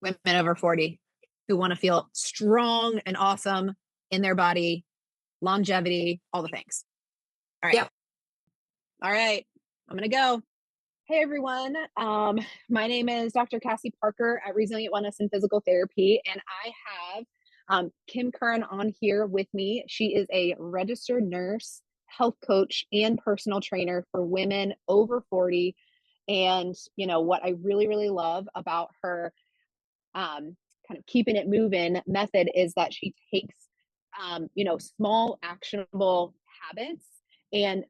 women over 40 who want to feel strong and awesome in their body, longevity, all the things. All right. Yep. All right. I'm going to go. Hey, everyone. My name is Dr. Cassie Parker at Resilient Wellness and Physical Therapy, and I have Kim Curran on here with me. She is a registered nurse, health coach, and personal trainer for women over 40. And, what I really, really love about her kind of keeping it moving method is that she takes, small actionable habits and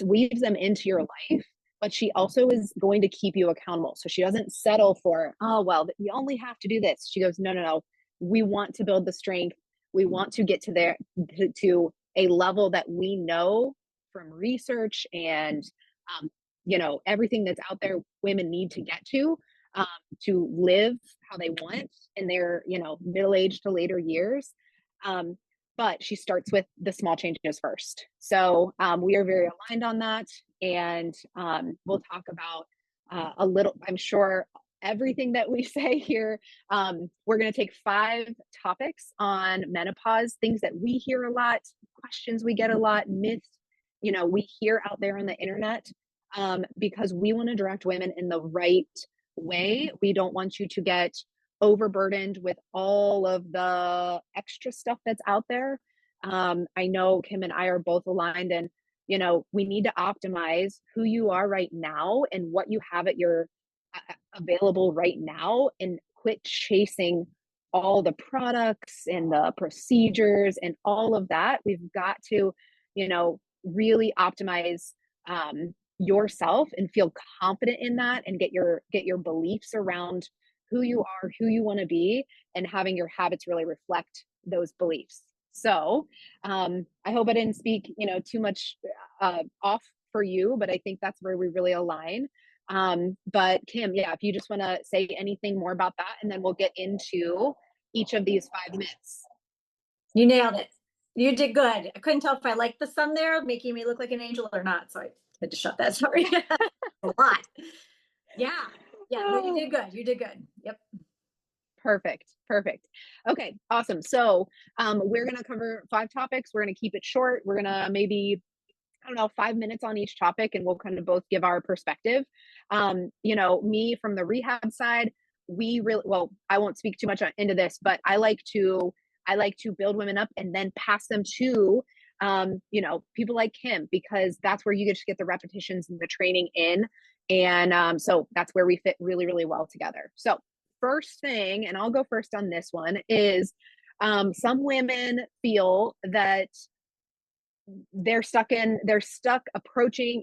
weaves them into your life, but she also is going to keep you accountable. So she doesn't settle for, oh, well, you only have to do this. She goes, no, no, no. We want to build the strength. We want to get to a level that we know from research and, everything that's out there women need to get um, to live how they want in their, middle age to later years. Um, but she starts with the small changes first. So we are very aligned on that. And we'll talk about a little, I'm sure, everything that we say here. We're going to take 5 topics on menopause, things that we hear a lot, questions we get a lot, myths, we hear out there on the internet, because we want to direct women in the right way. We don't want you to get overburdened with all of the extra stuff that's out there. I know Kim and I are both aligned, and we need to optimize who you are right now and what you have at your available right now, and quit chasing all the products and the procedures and all of that. We've got to, really optimize yourself and feel confident in that, and get your beliefs around who you are, who you want to be, and having your habits really reflect those beliefs. So I hope I didn't speak too much off for you, but I think that's where we really align. But Kim, yeah, if you just want to say anything more about that, and then we'll get into each of these 5 myths. You nailed it. You did good. I couldn't tell if I liked the sun there, making me look like an angel or not. So I had to shut that. Sorry. A lot. Yeah. Yeah. No, you did good. You did good. Yep. Perfect. Okay, awesome. So we're going to cover 5 topics. We're going to keep it short. We're going to maybe, I don't know, 5 minutes on each topic, and we'll kind of both give our perspective. Me from the rehab side, we really, well, I won't speak too much into this, but I like to build women up and then pass them to, people like Kim, because that's where you get the repetitions and the training in. And so that's where we fit really, really well together. So first thing, and I'll go first on this one, is some women feel that they're stuck approaching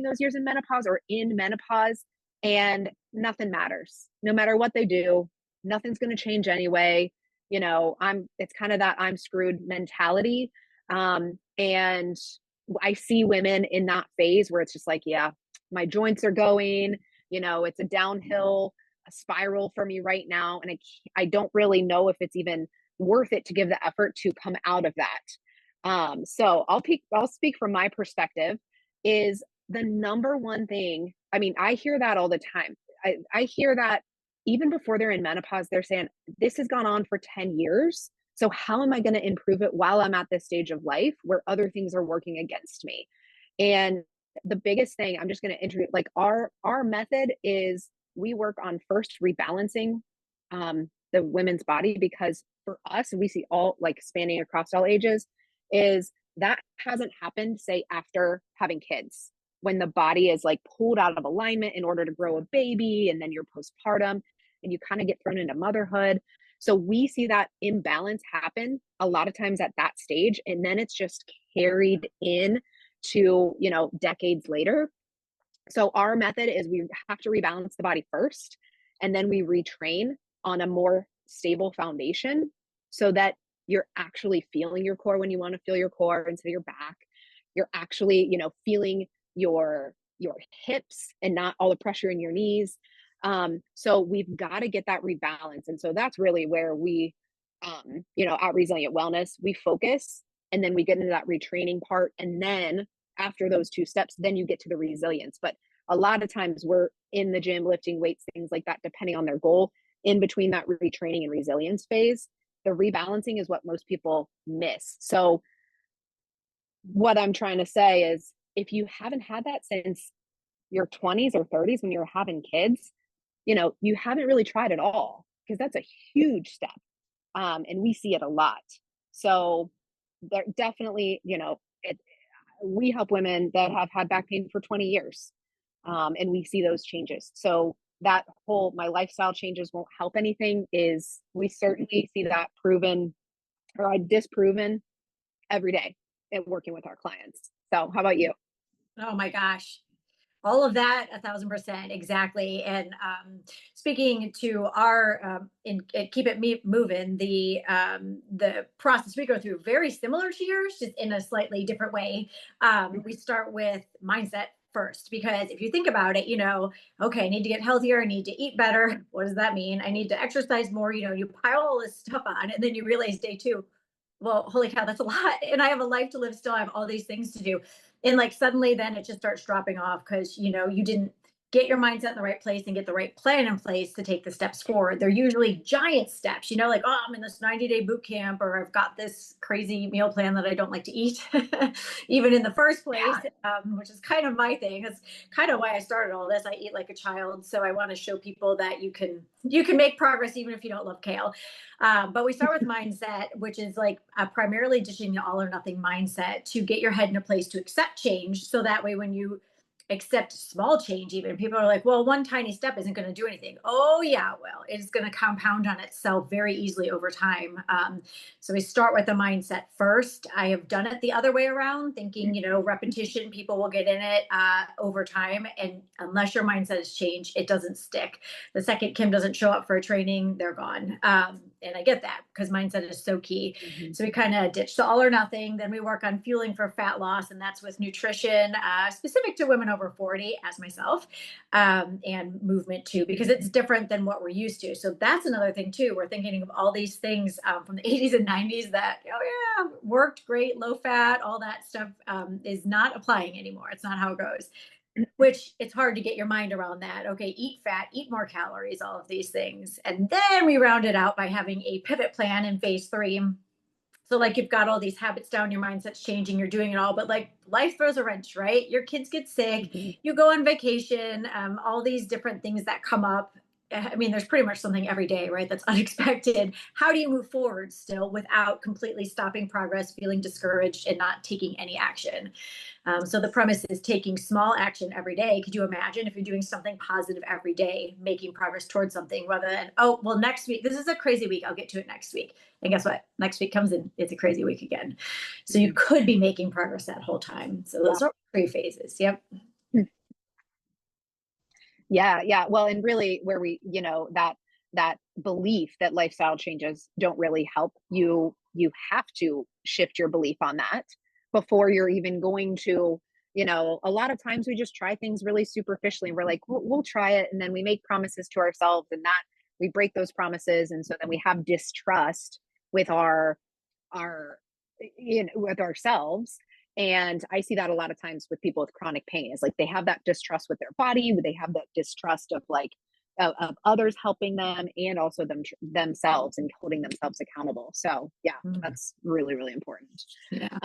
those years in menopause or in menopause, and nothing matters. No matter what they do, nothing's going to change anyway. It's kind of that I'm screwed mentality. And I see women in that phase where it's just like, yeah, my joints are going, it's a downhill, a spiral for me right now. And I don't really know if it's even worth it to give the effort to come out of that. So I'll speak from my perspective. Is the number one thing, I mean, I hear that all the time. I hear that even before they're in menopause, they're saying, this has gone on for 10 years. So how am I going to improve it while I'm at this stage of life where other things are working against me? And the biggest thing, I'm just going to introduce, like, our method is we work on first rebalancing the women's body, because for us, we see all, like, spanning across all ages, is that hasn't happened, say, after having kids, when the body is like pulled out of alignment in order to grow a baby, and then you're postpartum and you kind of get thrown into motherhood. So we see that imbalance happen a lot of times at that stage, and then it's just carried in to, decades later. So our method is we have to rebalance the body first, and then we retrain on a more stable foundation, so that you're actually feeling your core when you want to feel your core instead of your back. You're actually, feeling your hips and not all the pressure in your knees. So we've got to get that rebalance. And so that's really where we, at Resilient Wellness, we focus, and then we get into that retraining part. And then after those 2 steps, then you get to the resilience. But a lot of times we're in the gym lifting weights, things like that, depending on their goal, in between that retraining and resilience phase, the rebalancing is what most people miss. So what I'm trying to say is if you haven't had that since your 20s or 30s when you're having kids, you haven't really tried at all, because that's a huge step. And we see it a lot. So there definitely, we help women that have had back pain for 20 years. And we see those changes. So that whole my lifestyle changes won't help anything is we certainly see that proven or disproven every day in working with our clients. So how about you? Oh my gosh. All of that, 1,000%, exactly. And speaking to our keep it moving, the process we go through very similar to yours, just in a slightly different way. We start with mindset first, because if you think about it, okay, I need to get healthier, I need to eat better. What does that mean? I need to exercise more. You pile all this stuff on, and then you realize day two, well, holy cow, that's a lot, and I have a life to live still. I have all these things to do, and like suddenly then it just starts dropping off because you didn't get your mindset in the right place and get the right plan in place to take the steps forward. They're usually giant steps, like, oh, I'm in this 90-day boot camp, or I've got this crazy meal plan that I don't like to eat even in the first place. Which is kind of my thing. It's kind of why I started all this. I eat like a child, so I want to show people that you can make progress even if you don't love kale. But we start with mindset, which is like primarily ditching the all or nothing mindset to get your head in a place to accept change. So that way, when you accept small change, even people are like, well, one tiny step isn't going to do anything. Oh yeah, well, it's going to compound on itself very easily over time. So we start with the mindset first. I have done it the other way around, thinking, repetition, people will get in it over time. And unless your mindset has changed, it doesn't stick. The second Kim doesn't show up for a training, they're gone. And I get that because mindset is so key. Mm-hmm. So we kind of ditch the all or nothing. Then we work on fueling for fat loss, and that's with nutrition, specific to women over 40, as myself, and movement too, because it's different than what we're used to. So that's another thing too. We're thinking of all these things from the 80s and 90s that, oh yeah, worked great, low fat, all that stuff is not applying anymore. It's not how it goes. Which it's hard to get your mind around that. Okay, eat fat, eat more calories, all of these things. And then we round it out by having a pivot plan in phase 3. So like you've got all these habits down, your mindset's changing, you're doing it all, but like life throws a wrench, right? Your kids get sick, you go on vacation, all these different things that come up. I mean, there's pretty much something every day, right? That's unexpected. How do you move forward still without completely stopping progress, feeling discouraged, and not taking any action? So the premise is taking small action every day. Could you imagine if you're doing something positive every day, making progress towards something, rather than, oh, well, next week, this is a crazy week, I'll get to it next week. And guess what? Next week comes in, it's a crazy week again. So you could be making progress that whole time. So those are 3 phases. Yep. Yeah. Well, and really where we, that belief that lifestyle changes don't really help you have to shift your belief on that before you're even going to, a lot of times we just try things really superficially and we're like, we'll try it. And then we make promises to ourselves and that we break those promises. And so then we have distrust with our, with ourselves. And I see that a lot of times with people with chronic pain is like they have that distrust with their body, they have that distrust of like of others helping them and also themselves and holding themselves accountable. So yeah, that's really, really important. Yeah.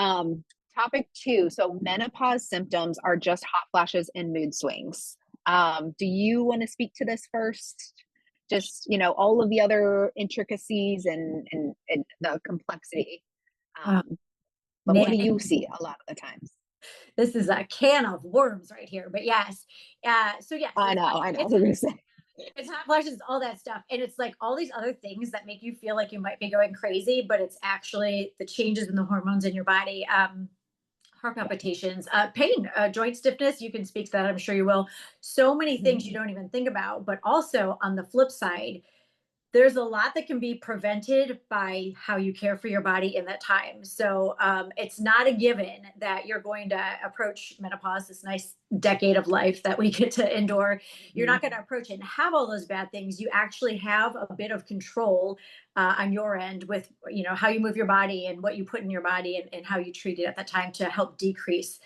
Topic 2. So menopause symptoms are just hot flashes and mood swings. Do you want to speak to this first? Just, all of the other intricacies and the complexity. But what do you see a lot of the times? This is a can of worms right here, but yes. So yes. I know. What I'm gonna say. It's hot flashes, all that stuff. And it's like all these other things that make you feel like you might be going crazy, but it's actually the changes in the hormones in your body. Heart palpitations, pain, joint stiffness. You can speak to that. I'm sure you will. So many things you don't even think about, but also on the flip side, there's a lot that can be prevented by how you care for your body in that time. So it's not a given that you're going to approach menopause, this nice decade of life that we get to endure. You're not going to approach it and have all those bad things. You actually have a bit of control on your end with, how you move your body and what you put in your body and how you treat it at that time to help decrease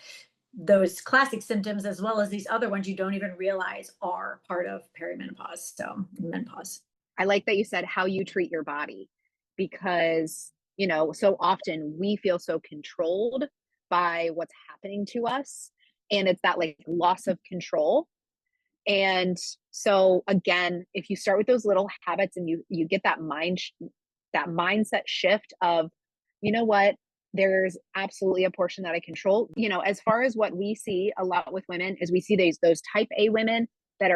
those classic symptoms, as well as these other ones you don't even realize are part of perimenopause. So menopause. I like that you said how you treat your body, because, so often we feel so controlled by what's happening to us. And it's that like loss of control. And so again, if you start with those little habits and you get that that mindset shift of, you know what, there's absolutely a portion that I control. As far as what we see a lot with women is we see those type A women that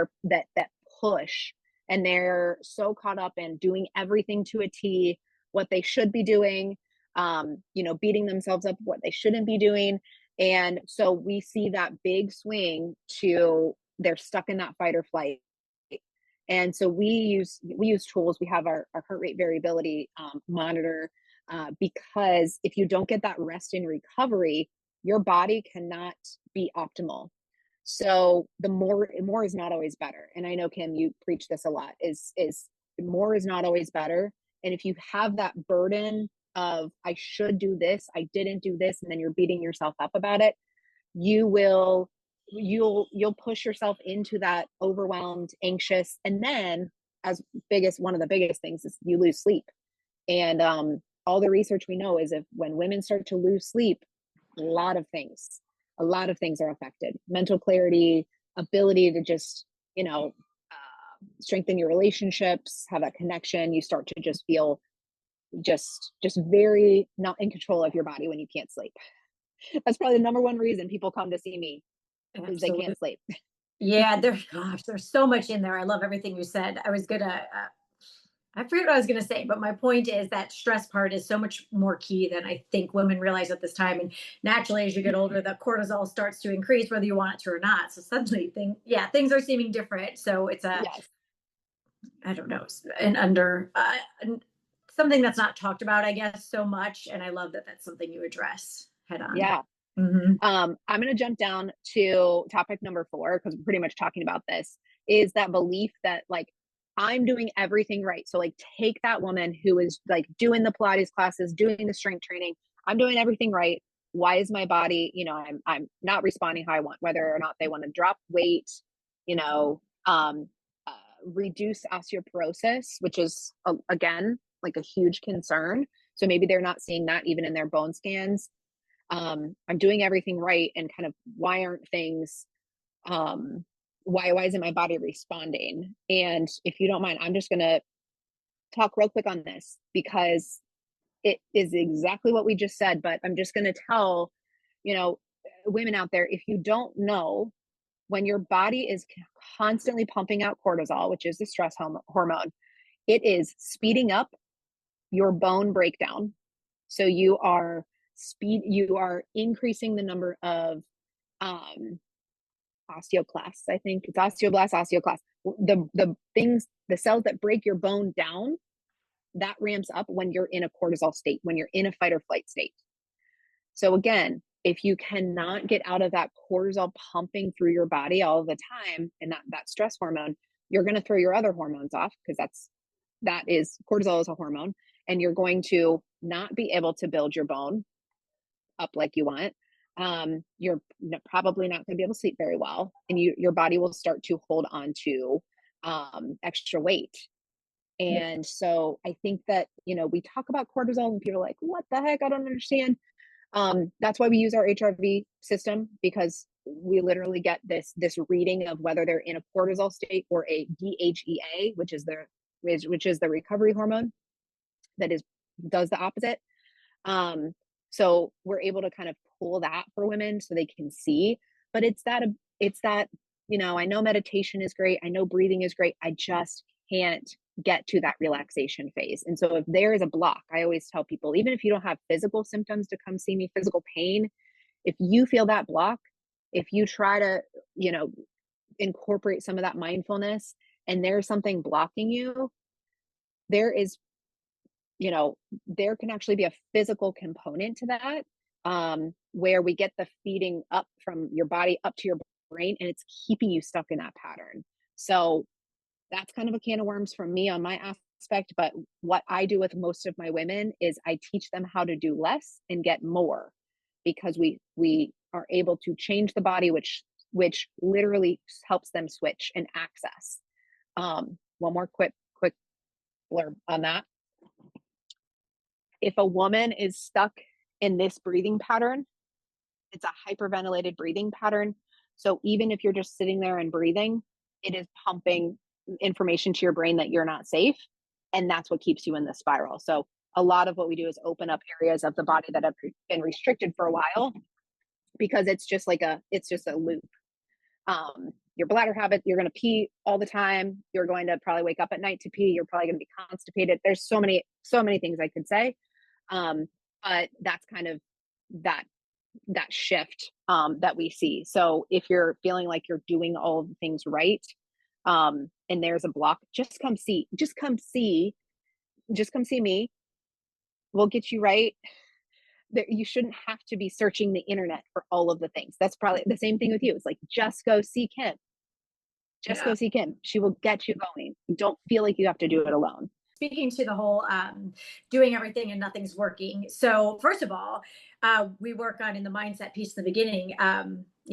push, and they're so caught up in doing everything to a T, what they should be doing, beating themselves up what they shouldn't be doing. And so we see that big swing to they're stuck in that fight or flight. And so we use tools. We have our heart rate variability monitor, because if you don't get that rest and recovery, your body cannot be optimal. So the more is not always better. And I know, Kim, you preach this a lot, is more is not always better. And if you have that burden of I should do this, I didn't do this, and then you're beating yourself up about it, you'll push yourself into that overwhelmed, anxious, and then one of the biggest things is you lose sleep. And all the research we know is if when women start to lose sleep, a lot of things are affected. Mental clarity, ability to just, strengthen your relationships, have that connection. You start to just feel just very not in control of your body when you can't sleep. That's probably the number one reason people come to see me, is they can't sleep. Yeah, there's so much in there. I love everything you said. I forget what I was gonna say, but my point is that stress part is so much more key than I think women realize at this time. And naturally, as you get older, the cortisol starts to increase, whether you want it to or not. So suddenly, things are seeming different. So it's Yes. I don't know, and something that's not talked about, I guess, so much. And I love that that's something you address head on. Yeah. Mm-hmm. I'm going to jump down to topic number 4, because we're pretty much talking about this, is that belief that like I'm doing everything right. So like take that woman who is like doing the Pilates classes, doing the strength training. I'm doing everything right. Why is my body, I'm not responding how I want, whether or not they want to drop weight, you know, um, uh, reduce osteoporosis, which is again, like a huge concern. So maybe they're not seeing that even in their bone scans. I'm doing everything right, and kind of why aren't things, why isn't my body responding? And if you don't mind, I'm just going to talk real quick on this, because it is exactly what we just said, but I'm just going to tell, you know, women out there, if you don't know, when your body is constantly pumping out cortisol, which is the stress hormone, it is speeding up your bone breakdown. So you are increasing the number of osteoclasts. I think it's osteoclasts. The cells that break your bone down, that ramps up when you're in a cortisol state, when you're in a fight or flight state. So again, if you cannot get out of that cortisol pumping through your body all the time, and that stress hormone, you're going to throw your other hormones off, because cortisol is a hormone, and you're going to not be able to build your bone up like you want. You're probably not going to be able to sleep very well, and your body will start to hold on to extra weight. And so I think that, we talk about cortisol and people are like, what the heck? I don't understand. That's why we use our HRV system, because we literally get this reading of whether they're in a cortisol state or a DHEA, which is the recovery hormone that does the opposite. So we're able to kind of pull that for women so they can see, but it's that, I know meditation is great. I know breathing is great. I just can't get to that relaxation phase. And so if there is a block, I always tell people, even if you don't have physical symptoms to come see me, physical pain, if you feel that block, if you try to, incorporate some of that mindfulness and there's something blocking you, there is, there can actually be a physical component to that, where we get the feeding up from your body up to your brain, and it's keeping you stuck in that pattern. So that's kind of a can of worms from me on my aspect. But what I do with most of my women is I teach them how to do less and get more, because we are able to change the body, which literally helps them switch and access. One more quick blurb on that. If a woman is stuck in this breathing pattern, it's a hyperventilated breathing pattern. So even if you're just sitting there and breathing, it is pumping information to your brain that you're not safe. And that's what keeps you in the spiral. So a lot of what we do is open up areas of the body that have been restricted for a while, because it's just a loop. Your bladder habit, you're going to pee all the time. You're going to probably wake up at night to pee. You're probably going to be constipated. There's so many things I could say. But that's kind of that shift that we see. So if you're feeling like you're doing all of the things right, and there's a block, just come see me. We'll get you right. You shouldn't have to be searching the internet for all of the things. That's probably the same thing with you. It's like, just go see Kim. Go see Kim. She will get you going. Don't feel like you have to do it alone. Speaking to the whole doing everything and nothing's working. So first of all, we work on in the mindset piece in the beginning,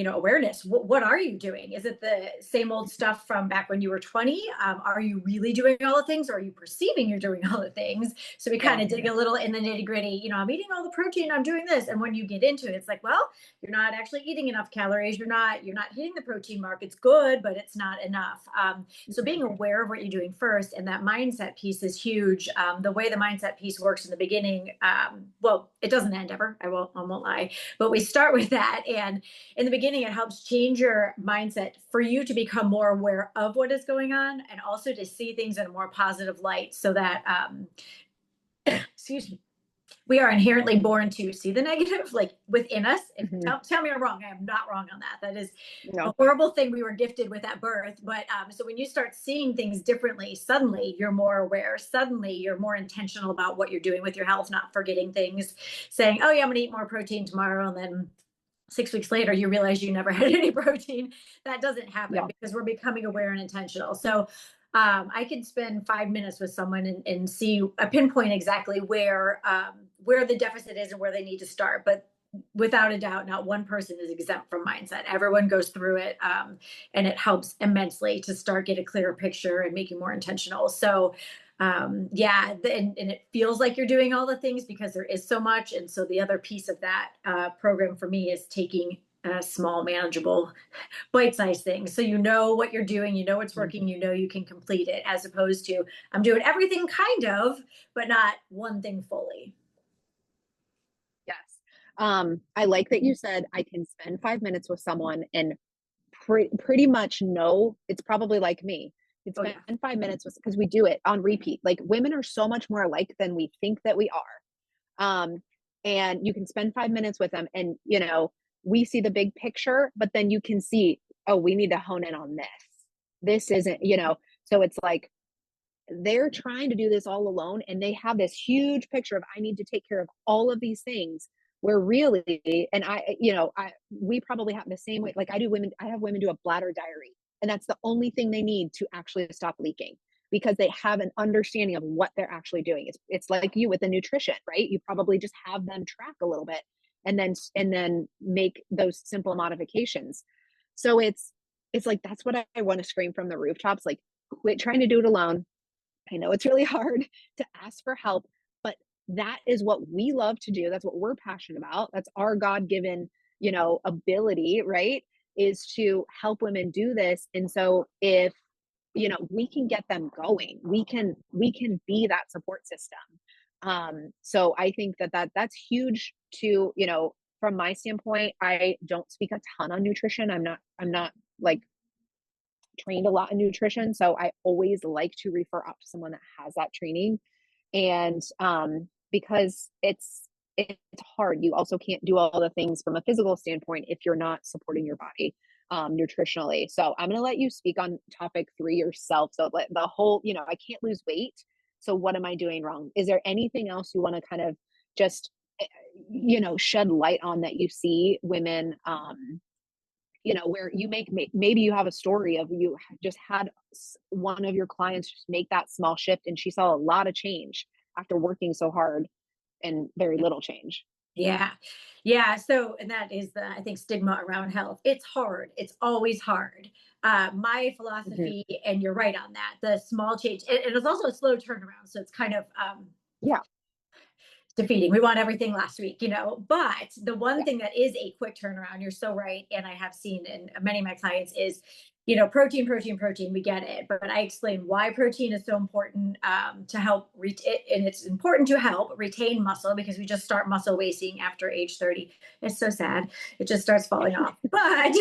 awareness. What are you doing? Is it the same old stuff from back when you were 20? Are you really doing all the things? Or are you perceiving you're doing all the things? So we kind of dig a little in the nitty gritty, I'm eating all the protein, I'm doing this. And when you get into it, it's like, well, you're not actually eating enough calories. You're not hitting the protein mark. It's good, but it's not enough. So being aware of what you're doing first, and that mindset piece is huge. The way the mindset piece works in the beginning, well, it doesn't end ever. I won't lie, but we start with that. And in the beginning, it helps change your mindset for you to become more aware of what is going on, and also to see things in a more positive light, so that, excuse me, we are inherently born to see the negative, like within us. Mm-hmm. Tell me I'm wrong. I am not wrong on that. That is No. a horrible thing we were gifted with at birth. But so when you start seeing things differently, suddenly you're more aware. Suddenly you're more intentional about what you're doing with your health, not forgetting things, saying, oh yeah, I'm going to eat more protein tomorrow. And then 6 weeks later, you realize you never had any protein. That doesn't happen because we're becoming aware and intentional. So I can spend 5 minutes with someone and see a pinpoint exactly where the deficit is and where they need to start. But without a doubt, not one person is exempt from mindset. Everyone goes through it, and it helps immensely to start get a clearer picture and make you more intentional. So and it feels like you're doing all the things because there is so much. And so the other piece of that program for me is taking small, manageable, bite-sized things. So you know what you're doing, you know what's working, you know you can complete it, as opposed to I'm doing everything kind of, but not one thing fully. Yes. I like that you said I can spend 5 minutes with someone and pretty much know it's probably like me. It's been 5 minutes because we do it on repeat. Like, women are so much more alike than we think that we are. And you can spend 5 minutes with them, and we see the big picture, but then you can see, oh, we need to hone in on this. This isn't, so it's like they're trying to do this all alone, and they have this huge picture of, I need to take care of all of these things, where really, and we probably have the same way. Like, I have women do a bladder diary, and that's the only thing they need to actually stop leaking, because they have an understanding of what they're actually doing. It's like you with the nutrition, right? You probably just have them track a little bit, and then make those simple modifications. So it's like, that's what I want to scream from the rooftops. Like, quit trying to do it alone. I know it's really hard to ask for help, but that is what we love to do. That's what we're passionate about. That's our God-given, ability, right? Is to help women do this. And so if, we can get them going, we can be that support system. So I think that's huge to, from my standpoint. I don't speak a ton on nutrition. I'm not like trained a lot in nutrition. So I always like to refer up to someone that has that training. And because it's hard. You also can't do all the things from a physical standpoint if you're not supporting your body nutritionally. So I'm going to let you speak on topic 3 yourself. So the whole, I can't lose weight. So what am I doing wrong? Is there anything else you want to kind of just, shed light on that you see women, where you maybe you have a story of, you just had one of your clients just make that small shift, and she saw a lot of change after working so hard and very little change. Yeah. Yeah. So, and that is the, I think, stigma around health. It's hard. It's always hard. My Mhm. philosophy, and you're right on that, the small change, and it's also a slow turnaround. So it's kind of, Yeah. defeating. We want everything last week, But the one Yeah. thing that is a quick turnaround, you're so right, and I have seen in many of my clients is, protein, protein, protein. We get it, but I explain why protein is so important, to help, and it's important to help retain muscle because we just start muscle wasting after age 30. It's so sad. It just starts falling off. But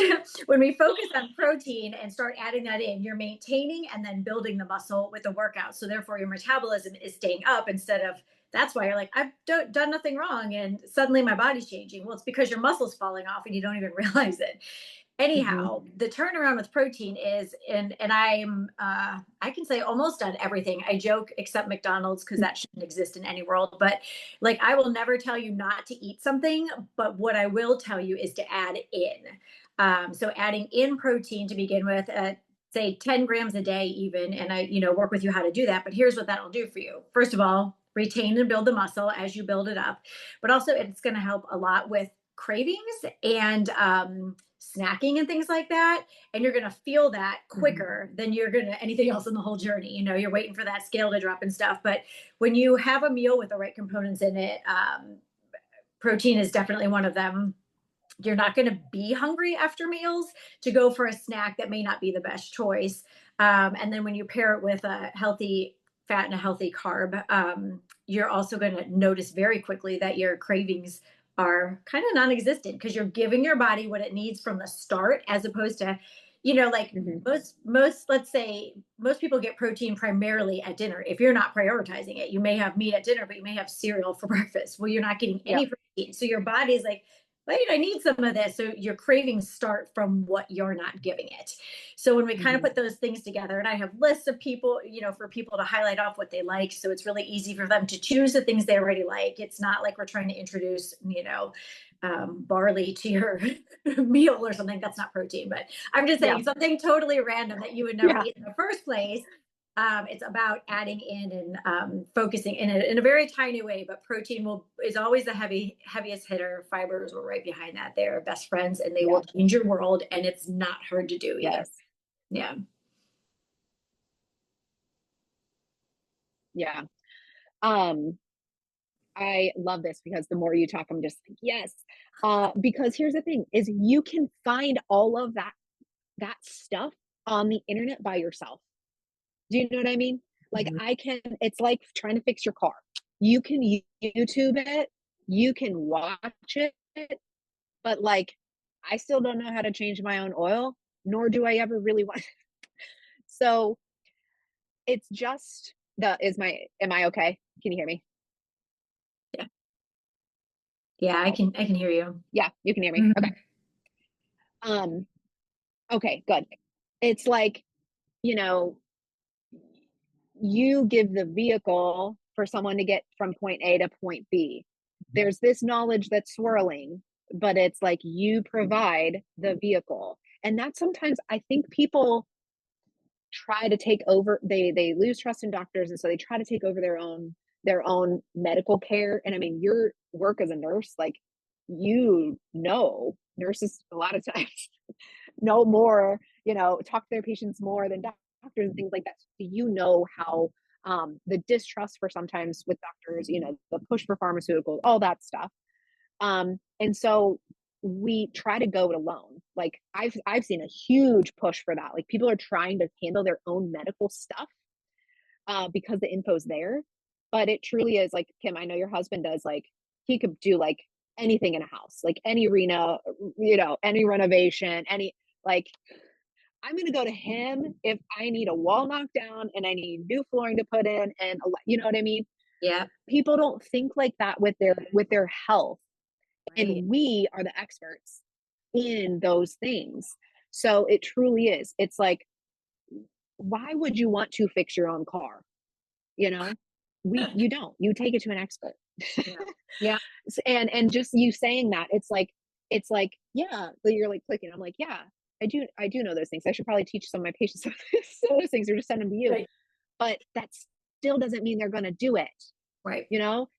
when we focus on protein and start adding that in, you're maintaining and then building the muscle with the workout. So therefore, your metabolism is staying up instead of, that's why you're like, I've done nothing wrong. And suddenly my body's changing. Well, it's because your muscle's falling off and you don't even realize it. Mhm. Anyhow, the turnaround with protein is, and I can say almost on everything. I joke, except McDonald's, because that shouldn't exist in any world. But like, I will never tell you not to eat something, but what I will tell you is to add in. So adding in protein to begin with, say 10 grams a day, even, and I, work with you how to do that. But here's what that'll do for you. First of all, retain and build the muscle as you build it up, but also it's going to help a lot with cravings and snacking and things like that. And you're going to feel that Mhm. quicker than you're going to anything else in the whole journey. You're waiting for that scale to drop and stuff. But when you have a meal with the right components in it, protein is definitely one of them. You're not going to be hungry after meals to go for a snack that may not be the best choice. And then when you pair it with a healthy fat and a healthy carb, you're also going to notice very quickly that your cravings are kind of non-existent because you're giving your body what it needs from the start, as opposed to, like Mhm. most, let's say most people get protein primarily at dinner. If you're not prioritizing it, you may have meat at dinner, but you may have cereal for breakfast. Well, you're not getting Yeah. any protein. So your body's like, wait, I need some of this. So your cravings start from what you're not giving it. So when we kind of Mhm. put those things together, and I have lists of people, for people to highlight off what they like. So it's really easy for them to choose the things they already like. It's not like we're trying to introduce, barley to your meal or something. That's not protein, but I'm just Yeah. saying something totally random that you would never Yeah. eat in the first place. It's about adding in and focusing in a very tiny way, but protein is always the heaviest hitter. Fibers were right behind that. They're best friends and they Yeah. will change your world, and it's not hard to do either. Yes. Yeah. Yeah. Um, I love this because the more you talk, I'm just like, yes. Because here's the thing is you can find all of that stuff on the internet by yourself. Do you know what I mean? Like Mhm. it's like trying to fix your car. You can YouTube it, you can watch it, but like I still don't know how to change my own oil, nor do I ever really want. So it's just the is my am I okay? Can you hear me? Yeah. Yeah, Oh, I can hear you. yeah, you can hear me. Okay. Mhm. Um, okay, good. It's like, you know, you give the vehicle for someone to get from point A to point B. There's this knowledge that's swirling, but it's like you provide the vehicle. And that sometimes I think people try to take over they lose trust in doctors and so they try to take over their own medical care. And I mean, your work as a nurse, like nurses a lot of times know more, talk to their patients more than doctors and things like that. So you know how the distrust for sometimes with doctors, the push for pharmaceuticals, all that stuff. And so we try to go it alone. Like I've seen a huge push for that. Like people are trying to handle their own medical stuff because the info's there. But it truly is like Kim. I know your husband does. Like he could do like anything in a house, like any arena, any renovation, any like. I'm gonna go to him if I need a wall knocked down and I need new flooring to put in, and you know what I mean. Yeah. People don't think like that with their health, Right. and we are the experts in those things. So it truly is. It's like, why would you want to fix your own car? You know, you don't. You take it to an expert. Yeah. Yeah. And just you saying that, it's like, yeah, so you're like clicking. I'm like, yeah, I do know those things. I should probably teach some of my patients some of those things or just send them to you. Right. But that still doesn't mean they're going to do it. Right.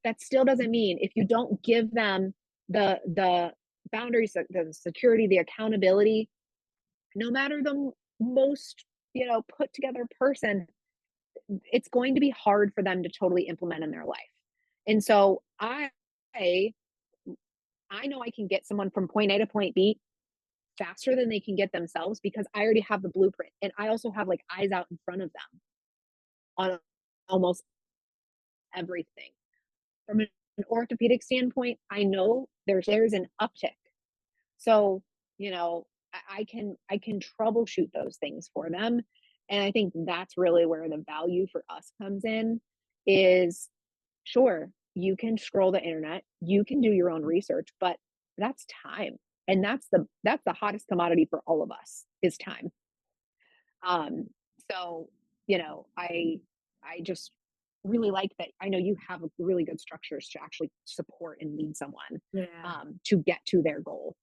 That still doesn't mean if you don't give them the boundaries, the security, the accountability, no matter the most, put together person, it's going to be hard for them to totally implement in their life. And so I know I can get someone from point A to point B faster than they can get themselves because I already have the blueprint. And I also have like eyes out in front of them on almost everything. From an orthopedic standpoint, I know there's an uptick. So, I can troubleshoot those things for them. And I think that's really where the value for us comes in is sure, you can scroll the internet, you can do your own research, but that's time. And that's the hottest commodity for all of us is time. Um, so, I just really like that. I know you have really good structures to actually support and lead someone Yeah. to get to their goal,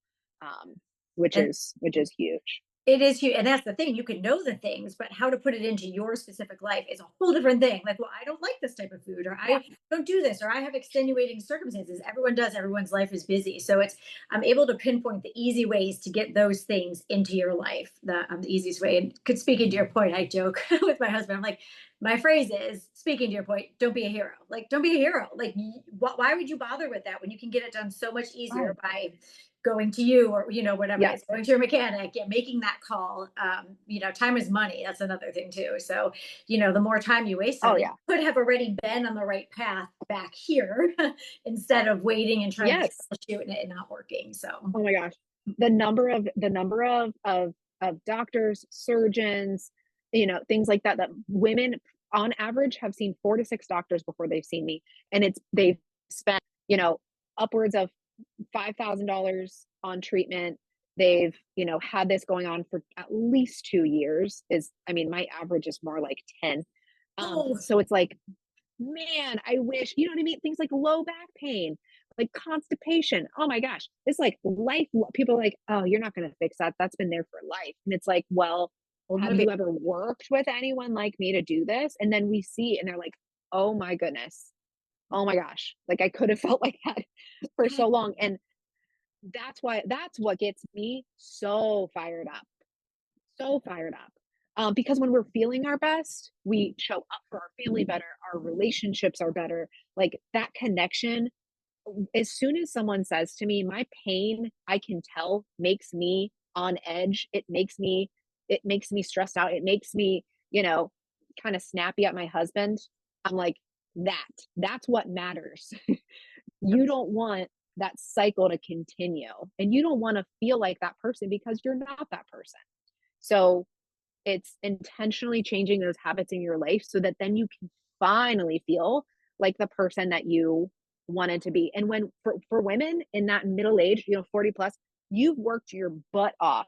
um, which And is huge. it is huge. And that's the thing. You can know the things, but how to put it into your specific life is a whole different thing. Like, well, I don't like this type of food, or Yeah. I don't do this, or I have extenuating circumstances. Everyone does, everyone's life is busy. So I'm able to pinpoint the easy ways to get those things into your life, the easiest way. And could speaking to your point, I joke with my husband. I'm like, my phrase is speaking to your point, don't be a hero. Like, don't be a hero. Like, why would you bother with that when you can get it done so much easier Right. by going to you, or whatever it Yes. is, going to your mechanic, making that call. Time is money. That's another thing too. So the more time you waste on Oh it, yeah. you could have already been on the right path back here instead of waiting and trying to Yes. troubleshoot and it not working. So Oh my gosh. The number of doctors, surgeons, things like that women on average have seen 4 to 6 doctors before they've seen me. And they've spent, upwards of $5,000 on treatment. They've, had this going on for at least 2 years. My average is more like 10. oh, So it's like, man, I wish, you know what I mean? Things like low back pain, like constipation. Oh my gosh, it's like life. People are like, oh, you're not going to fix that. That's been there for life. And it's like, well, well, have you ever worked with anyone like me to do this? And then we see, and they're like, oh my goodness. Oh my gosh. Like I could have felt like that for so long. And that's what gets me so fired up, so fired up. Because when we're feeling our best, we show up for our family better, our relationships are better. Like that connection, as soon as someone says to me, my pain, I can tell, makes me on edge. It makes me stressed out. It makes me, kind of snappy at my husband. I'm like, that's what matters. You don't want that cycle to continue. And you don't want to feel like that person because you're not that person. So it's intentionally changing those habits in your life so that then you can finally feel like the person that you wanted to be. And when for women in that middle age, 40 plus, you've worked your butt off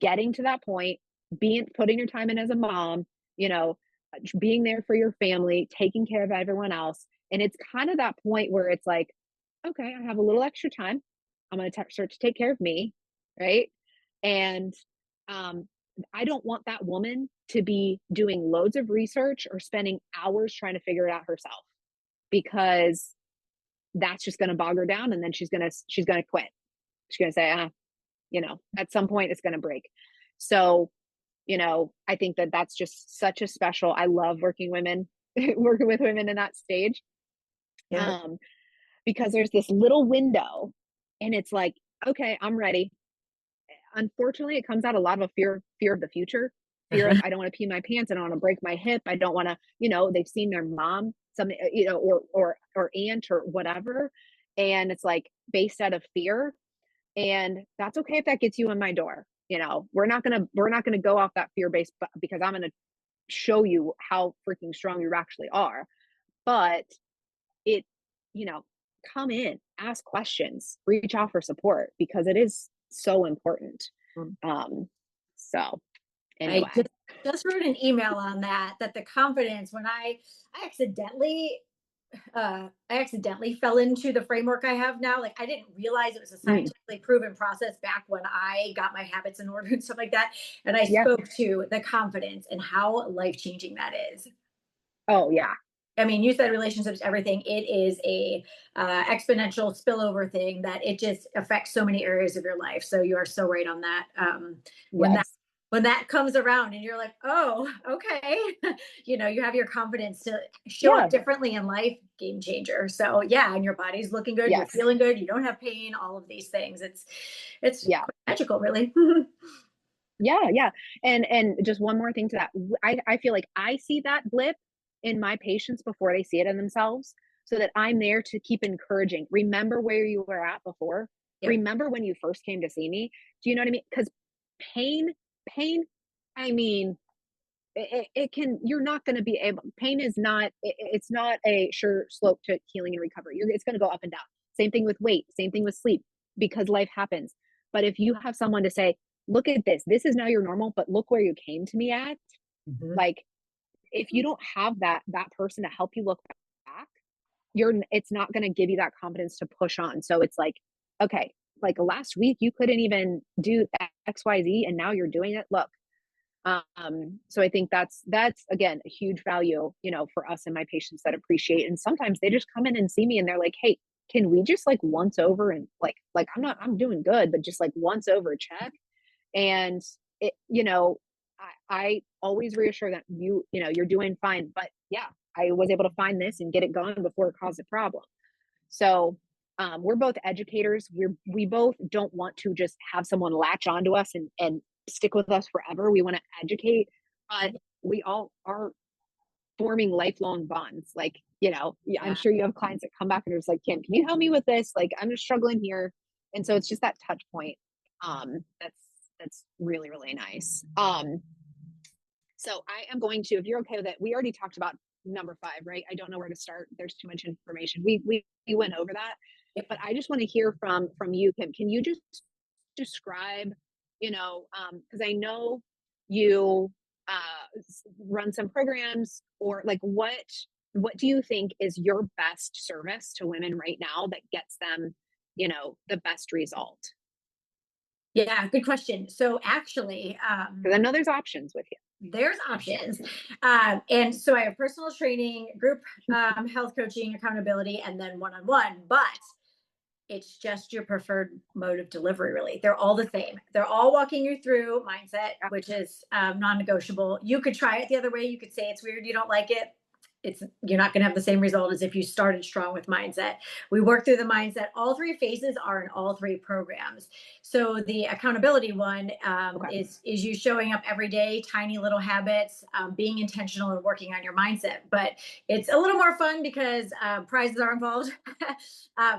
getting to that point, putting your time in as a mom, you know, being there for your family, taking care of everyone else. And it's kind of that point where it's like, okay, I have a little extra time. I'm going to start to take care of me. Right. And um, I don't want that woman to be doing loads of research or spending hours trying to figure it out herself because that's just going to bog her down. And then she's going to quit. She's going to say, at some point it's going to break. So, I think that that's just such a special, I love working working with women in that stage. yeah. Um, because there's this little window and it's like, okay, I'm ready. Unfortunately, it comes out a lot of a fear of the future, fear of I don't want to pee my pants, I don't want to break my hip, I don't want to, they've seen their mom, some, or aunt or whatever, and it's like based out of fear, and that's okay if that gets you in my door. We're not gonna go off that fear base, because I'm gonna show you how freaking strong you actually are. But it, you know, come in, ask questions, reach out for support because it is so important. Mm. Um, so I anyway, just wrote an email on that the confidence when I accidentally fell into the framework I have now. Like I didn't realize it was a mm, scientifically proven process back when I got my habits in order and stuff like that. And I yeah. spoke to the confidence and how life changing that is. Oh yeah. I mean, you said relationships, everything. It is a exponential spillover thing that it just affects so many areas of your life. So you are so right on that. When that Yes. when that comes around and you're like, oh, okay, you have your confidence to show Yeah. up differently in life, game changer. So yeah, and your body's looking good, you're Yes. feeling good, you don't have pain, all of these things. It's Yeah. quite magical, really. Yeah, yeah. And just one more thing to that. I feel like I see that blip in my patients before they see it in themselves, so that I'm there to keep encouraging. Remember where you were at before. Yep. Remember when you first came to see me. Do you know what I mean? Because pain, pain, I mean, it can, you're not going to be able, pain is not, it's not a sure slope to healing and recovery. It's going to go up and down. Same thing with weight, same thing with sleep, because life happens. But if you have someone to say, look at this is now your normal, but look where you came to me at, Mhm. like, if you don't have that person to help you look back, it's not going to give you that confidence to push on. So it's like, okay, like last week you couldn't even do XYZ and now you're doing it. Look, so I think that's again a huge value, for us and my patients that appreciate. And sometimes they just come in and see me and they're like, hey, can we just like once over and like I'm doing good, but just like once over check. And it, I always reassure that you're doing fine. But yeah, I was able to find this and get it going before it caused a problem. So we're both educators. We both don't want to just have someone latch onto us and stick with us forever. We want to educate, but we all are forming lifelong bonds. Like, yeah, I'm Yeah. sure you have clients that come back and are just like, Kim, can you help me with this? Like, I'm just struggling here. And so it's just that touch point. That's really, really nice. So I am going to, if you're okay with it, we already talked about number 5, right? I don't know where to start. There's too much information. We went over that, but I just want to hear from you, Kim. Can you just describe, because I know you run some programs, or like what do you think is your best service to women right now that gets them, the best result? Yeah, good question. So actually, Because I know there's options with there's options. And so I have personal training, group health coaching, accountability, and then one-on-one. But it's just your preferred mode of delivery, really. They're all the same. They're all walking you through mindset, you. which is non-negotiable. You could try it the other way. You could say it's weird, you don't like it. You're not going to have the same result as if you started strong with mindset. We work through the mindset. All 3 phases are in all 3 programs. So the accountability one Okay. is you showing up every day, tiny little habits, being intentional and working on your mindset. But it's a little more fun because prizes are involved.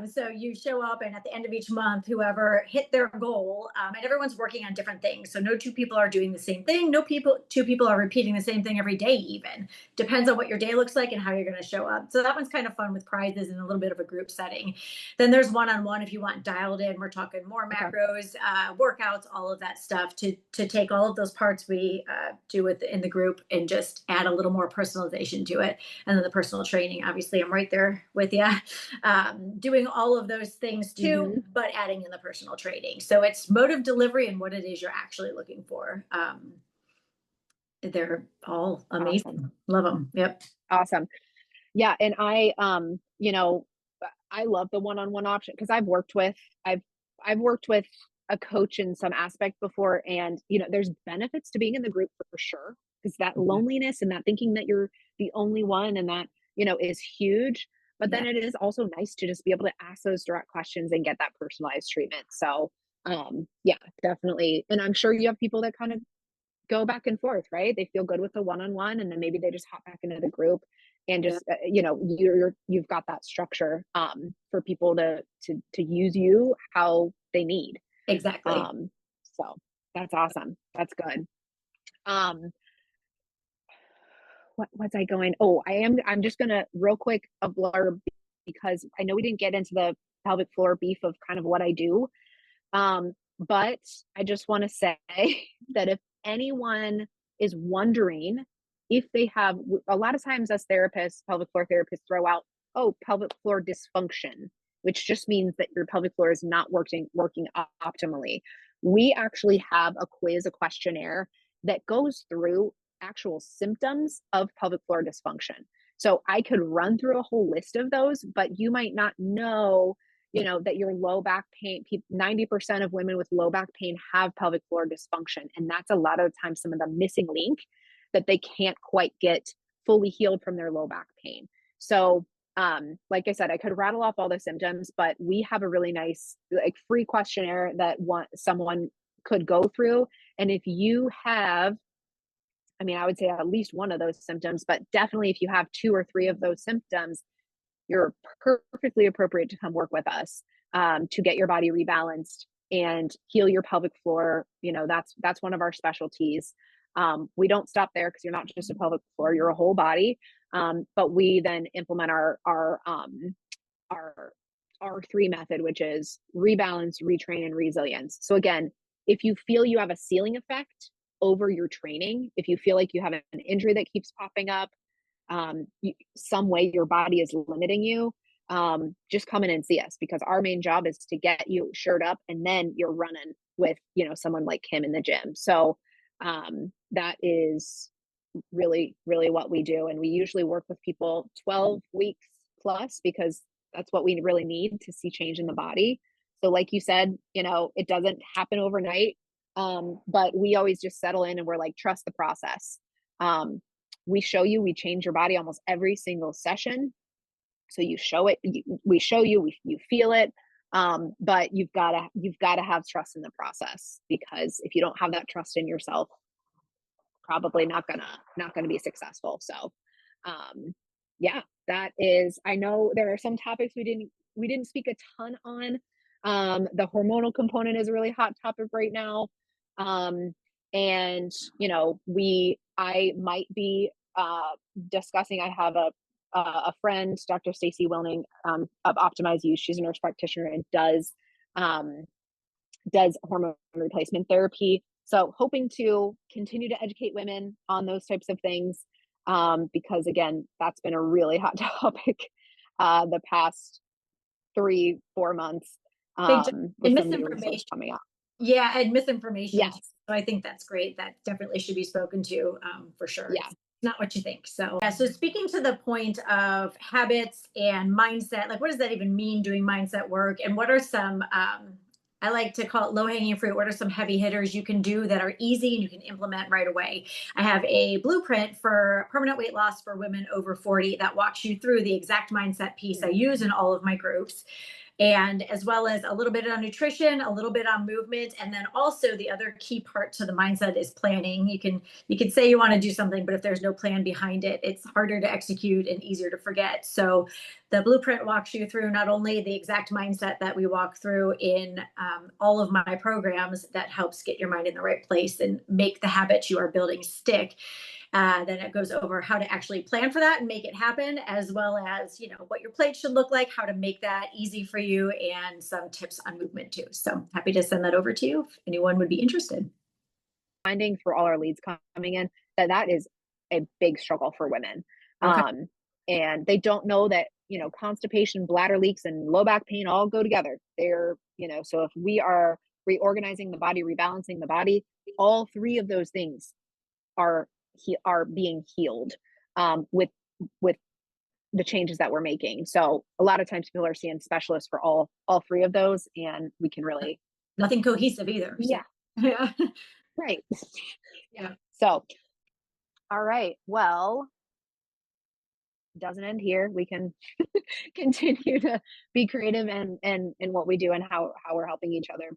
So you show up, and at the end of each month, whoever hit their goal, and everyone's working on different things. So no 2 people are doing the same thing. No 2 people are repeating the same thing every day. Even depends on what your day looks like and how you're going to show up. So that one's kind of fun with prizes and a little bit of a group setting. Then there's one-on-one if you want dialed in. We're talking more Okay. macros, workouts, all of that stuff to take all of those parts we do in the group and just add a little more personalization to it. And then the personal training, obviously, I'm right there with you, doing all of those things too, Mm-hmm. but adding in the personal training. So it's mode of delivery and what it is you're actually looking for. They're all amazing. Awesome. Love them. Yep. Awesome. Yeah, and I love the one-on-one option because I've worked with a coach in some aspect before, and there's benefits to being in the group for sure, because that Yeah. loneliness and that thinking that you're the only one, and that is huge. But Yeah. then it is also nice to just be able to ask those direct questions and get that personalized treatment. So yeah, definitely. And I'm sure you have people that kind of go back and forth, right? They feel good with the one-on-one, and then maybe they just hop back into the group, and Yeah. just you've got that structure for people to use you how they need. Exactly. So that's awesome. That's good. Um, what was I going? Oh, I'm just gonna real quick a blurb, because I know we didn't get into the pelvic floor beef of kind of what I do. But I just want to say that if anyone is wondering if they have, a lot of times us therapists, pelvic floor therapists, throw out, oh, pelvic floor dysfunction, which just means that your pelvic floor is not working optimally. We actually have a quiz, a questionnaire that goes through actual symptoms of pelvic floor dysfunction. So I could run through a whole list of those, but you might not know, that your low back pain, 90% of women with low back pain have pelvic floor dysfunction. And that's a lot of the time some of the missing link that they can't quite get fully healed from their low back pain. So, like I said, I could rattle off all the symptoms, but we have a really nice, like, free questionnaire that someone could go through. And if you have, I mean, I would say at least one of those symptoms, but definitely if you have two or three of those symptoms, you're perfectly appropriate to come work with us, to get your body rebalanced and heal your pelvic floor. That's one of our specialties. We don't stop there because you're not just a pelvic floor; you're a whole body. But we then implement our R3 method, which is rebalance, retrain, and resilience. So again, if you feel you have a ceiling effect over your training, if you feel like you have an injury that keeps popping up, some way your body is limiting you, just come in and see us, because our main job is to get you shored up and then you're running with, someone like him in the gym. So that is really, really what we do. And we usually work with people 12 weeks plus, because that's what we really need to see change in the body. So like you said, it doesn't happen overnight. But we always just settle in and we're like, trust the process. We change your body almost every single session. So you show it, we show you, you feel it. But you've got to have trust in the process, because if you don't have that trust in yourself, probably not gonna be successful. So, yeah, that is, I know there are some topics we didn't speak a ton on. The hormonal component is a really hot topic right now. And I might be discussing, I have a friend, Dr. Stacy Wilning, of Optimize You. She's a nurse practitioner and does hormone replacement therapy. So hoping to continue to educate women on those types of things, because again, that's been a really hot topic the past 3-4 months, Big with and some new research misinformation. coming out. Yeah, and misinformation too. Yes. So I think that's great. That definitely should be spoken to, for sure. Yeah. It's not what you think. So yeah. So speaking to the point of habits and mindset, like what does that even mean, doing mindset work, and what are some I like to call it low hanging fruit. What are some heavy hitters you can do that are easy and you can implement right away? I have a blueprint for permanent weight loss for women over 40 that walks you through the exact mindset piece I use in all of my groups, and as well as a little bit on nutrition, a little bit on movement, and then also the other key part to the mindset is planning. You can say you want to do something, but if there's no plan behind it, it's harder to execute and easier to forget. So the blueprint walks you through not only the exact mindset that we walk through in all of my programs that helps get your mind in the right place and make the habits you are building stick. Then it goes over how to actually plan for that and make it happen, as well as what your plate should look like, how to make that easy for you, and some tips on movement too. So happy to send that over to you if anyone would be interested. Finding for all our leads coming in that is a big struggle for women. Okay. And they don't know that, constipation, bladder leaks, and low back pain all go together. So if we are reorganizing the body, rebalancing the body, all three of those things are being healed, with the changes that we're making. So a lot of times people are seeing specialists for all three of those, and we can really, Nothing cohesive either. So. yeah, Yeah. right. Yeah. So, all right. Well, doesn't end here. We can continue to be creative and in what we do and how we're helping each other.